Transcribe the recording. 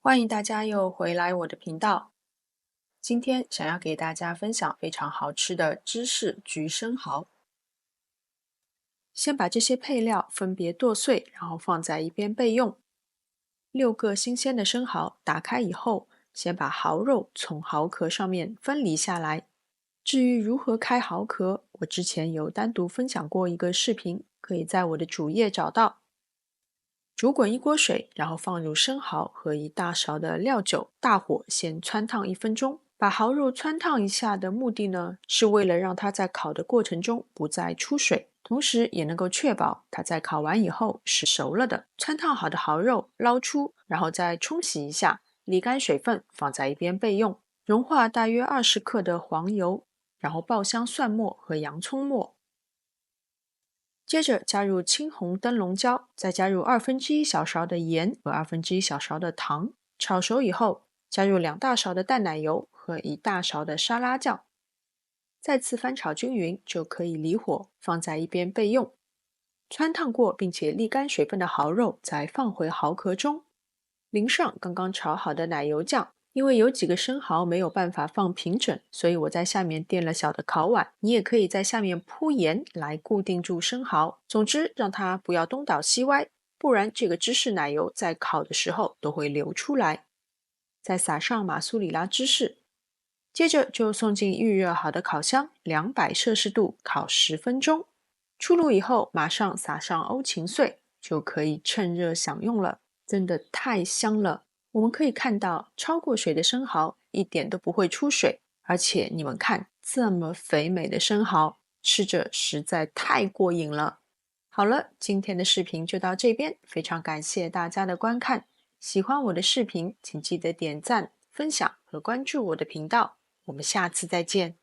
欢迎大家又回来我的频道。今天想要给大家分享非常好吃的芝士焗生蚝。先把这些配料分别剁碎，然后放在一边备用。6个新鲜的生蚝打开以后，先把蚝肉从蚝壳上面分离下来。至于如何开蚝壳，我之前有单独分享过一个视频，可以在我的主页找到。煮滚一锅水，然后放入生蚝和1大勺的料酒，大火先汆烫1分钟。把蚝肉汆烫一下的目的呢，是为了让它在烤的过程中不再出水，同时也能够确保它在烤完以后是熟了的。汆烫好的蚝肉捞出，然后再冲洗一下，沥干水分，放在一边备用。融化大约20克的黄油，然后爆香蒜末和洋葱末。接着加入青红灯笼椒，再加入1/2小勺的盐和1/2小勺的糖。炒熟以后，加入2大勺的淡奶油和1大勺的沙拉酱，再次翻炒均匀，就可以离火，放在一边备用。汆烫过并且沥干水分的蚝肉再放回蚝壳中，淋上刚刚炒好的奶油酱。因为有几个生蚝没有办法放平整，所以我在下面垫了小的烤碗，你也可以在下面铺盐来固定住生蚝。总之让它不要东倒西歪，不然这个芝士奶油在烤的时候都会流出来。再撒上马苏里拉芝士，接着就送进预热好的烤箱，200摄氏度烤10分钟。出炉以后马上撒上欧芹碎，就可以趁热享用了，真的太香了。我们可以看到超过水的生蚝一点都不会出水，而且你们看这么肥美的生蚝，吃着实在太过瘾了。好了，今天的视频就到这边，非常感谢大家的观看。喜欢我的视频，请记得点赞、分享和关注我的频道。我们下次再见。